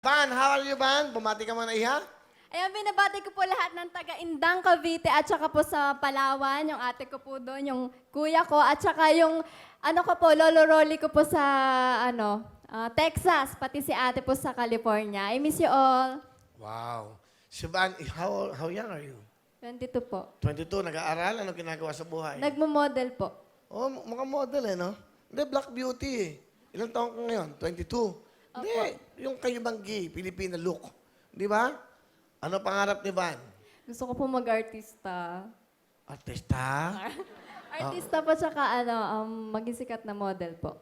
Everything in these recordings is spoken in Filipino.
Van, how are you, Van? Bumati ka muna, iha? Ayan, binabati ko po lahat ng taga-Indang, Cavite, at saka po sa Palawan, yung ate ko po doon, yung kuya ko, at saka yung, ano ko po, lolo Rolly ko po sa, Texas, pati si ate po sa California. I miss you all. Wow. Si Van, how young are you? 22 po. 22, nag-aaral? Ano ginagawa sa buhay? Nagmo-model po. Oh, mukhang model no? Hindi, Black Beauty Ilang taon ka ngayon? 22? Hindi, yung kayo bang gay, Filipina look. Di ba? Ano pangarap ni Van? Gusto ko po mag-artista. Artista? Artista po, tsaka maging sikat na model po.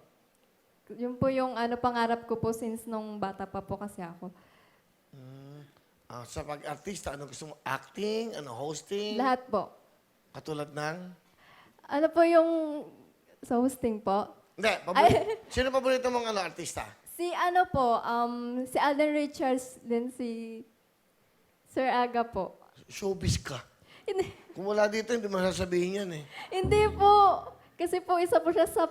Yun po yung pangarap ko po since nung bata pa po kasi ako. Sa pag-artista, ano gusto mo? Acting? Ano, hosting? Lahat po. Katulad ng? Ano po yung sa hosting po? Hindi, sino paborito mong artista? Si si Alden Richards, din si Sir Aga po. Showbiz ka. Hindi, Kung wala dito, hindi mo sasabihin yan hindi po. Kasi po, isa po siya sa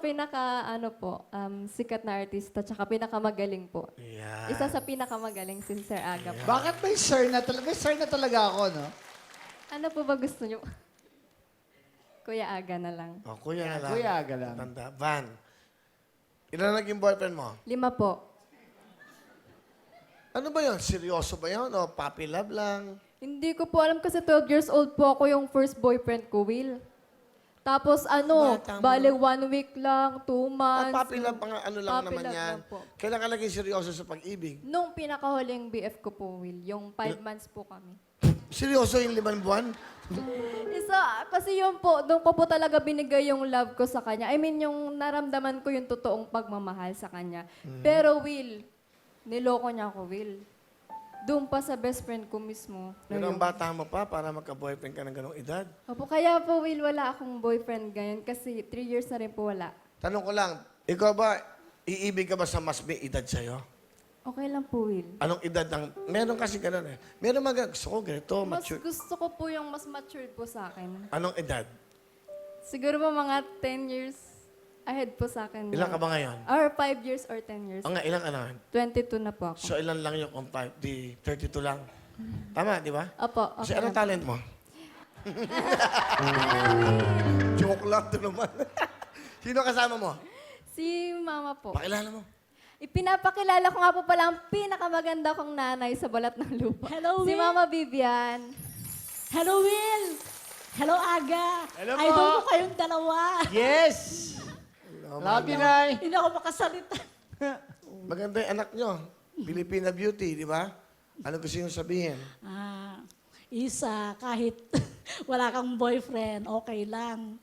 sikat na artista, tsaka pinakamagaling po. Yeah. Isa sa pinakamagaling si Sir Aga po. Bakit may sir na talaga? May sir na talaga ako, no? Ano po ba gusto niyo? Kuya Aga na lang. Oh, kuya na lang. Kuya Aga lang. Tanda. Van, ilan na naging boyfriend mo? 5 po. Ano ba yun? Seryoso ba yun? O puppy love lang? Hindi ko po alam kasi 12 years old po ako yung first boyfriend ko, Will. Tapos Bata mo. bale 1 week lang, 2 months. Puppy love, ano lang Puppy naman love yan. lang po. Kailan ka naging seryoso sa pag-ibig? Nung pinakahuling BF ko po, Will, yung 5 months po kami. Seryoso yung 5 buwan? Kasi yun po, doon ko po talaga binigay yung love ko sa kanya. I mean, yung naramdaman ko yung totoong pagmamahal sa kanya. Pero Will, niloko niya ako, Will. Doon pa sa best friend ko mismo. Pero ang bata mo pa para magka-boyfriend ka ng ganong edad. Opo, kaya po, Will, wala akong boyfriend ngayon kasi 3 years na rin po wala. Tanong ko lang, ikaw ba, iibig ka ba sa mas may edad sa'yo? Okay lang po, Will. Anong edad ang... Meron kasi ganun Meron gusto ko ganito, Mas mature. gusto ko po yung mas matured po sa akin. Anong edad? Siguro po mga 10 years ahead po sa akin. Ilan ka ba ngayon? Or 5 years or 10 years. O nga, ilang ka na? 22 na po ako. So, ilan lang yung kung 5? Di 32 lang. Tama, di ba? Opo, Kasi okay anong lang. talent mo? Joke lang to naman. Sino kasama mo? Si Mama po. Pakilala mo. Ipinapakilala ko nga po pala ang pinakamaganda kong nanay sa balat ng lupa. Hello, Si Will. Mama Vivian. Hello, Will! Hello, Aga! Hello po. Idol ko kayong dalawa. Yes! Love you, Nay. Hindi ako makasalita. Maganda yung anak nyo. Filipina Beauty, di ba? Ano gusto nyo sabihin? Isa, kahit wala kang boyfriend, okay lang.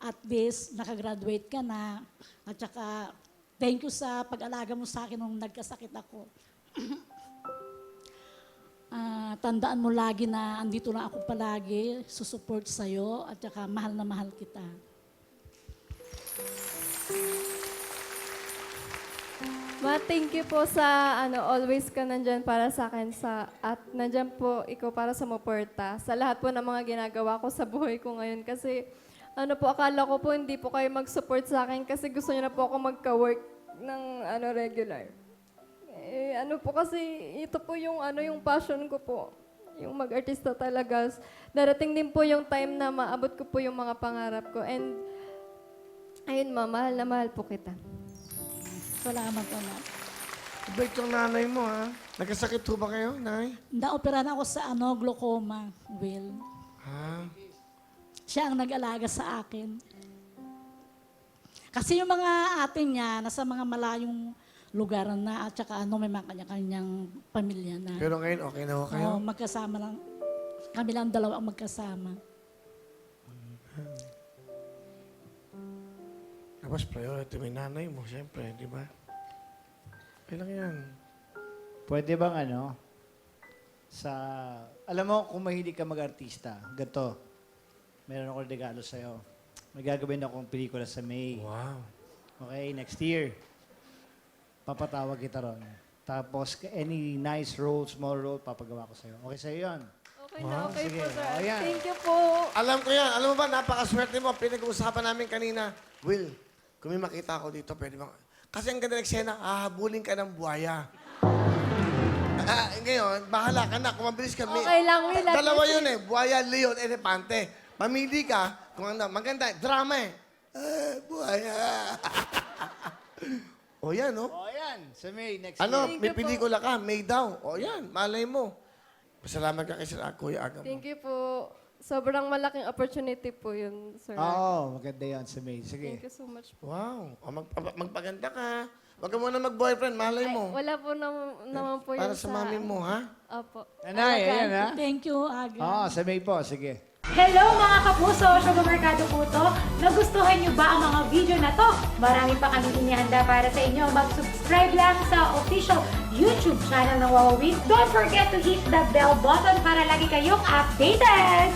At least, nakagraduate ka na. At saka, thank you sa pag-alaga mo sa akin nung nagkasakit ako. Tandaan mo lagi na andito lang ako palagi, susupport sa'yo, at saka mahal na mahal kita. Ma, thank you po sa always ka nandyan para sa akin at nandyan po ikaw para sa Muporta. Sa lahat po ng mga ginagawa ko sa buhay ko ngayon kasi akala ko po hindi po kayo mag-support sa akin kasi gusto niyo na po ako magka-work ng regular. Po kasi ito po yung yung passion ko po. Yung mag-artista talaga. Darating din po yung time na maabot ko po yung mga pangarap ko. And ayun, Ma, mahal na mahal po kita. Salamat, anak. Bait yung nanay mo, ha? Nagkasakit ho ba kayo, nay? Naopera na ako sa glaucoma, Will. Ha? Siya ang nag-alaga sa akin. Kasi yung mga atin niya, nasa mga malayong lugar na at saka may mga kanya-kanyang pamilya na. Pero ngayon, okay na ho kayo? Oo, magkasama lang. Kami lang dalawa ang magkasama. Tapos priority may nanay mo, siyempre, di ba? Okay lang yan. Pwede bang alam mo, kung mahilig ka mag-artista, ganito, meron ako regalo sa'yo. May gagawin akong pelikula sa May. Wow. Okay, next year. Papatawag kita ron. Tapos, any nice role, small role, papagawa ko sa'yo. Okay sa'yo yun? Okay na, okay sige. po, sir. Ayan. Thank you po. Alam ko yan. Alam mo ba, napakaswerte mo. Pinag-uusapan namin kanina. Will, kung may makita ako dito, pwede ba? Kasi ang ganda ng eksena, hahabulin ka ng buhaya. bahala ka na. Kung mabilis kami. Okay lang, Will. At Dalawa least- yun eh. Buhaya, leon, elepante. Mamili ka kung ano. Maganda. Drama eh. Buhaya. O yan, no? O yan, sa May next Ano, Thank may you po. pelikula ka, May daw. O yan, malay mo. Pasalamat ka kay Sir Kuya Agam. Thank you po. Sobrang malaking opportunity po yun, sir. Oo, maganda yan sa May. Thank Sige. you so much po. Wow. O, magpaganda ka. Huwag ka muna mag-boyfriend, malay Ay, mo. wala po naman po Para yun sa mami mo, ha? Opo. Nanay, ayan ha. Thank you, Aga. Oo, sa May po, sige. Hello mga kapuso! Sugar Mercado po to. Nagustuhan niyo ba ang mga video na to? Marami pa kami inihanda para sa inyo. Mag-subscribe lang sa official YouTube channel ng Wawa Win. Don't forget to hit the bell button para lagi kayong updated!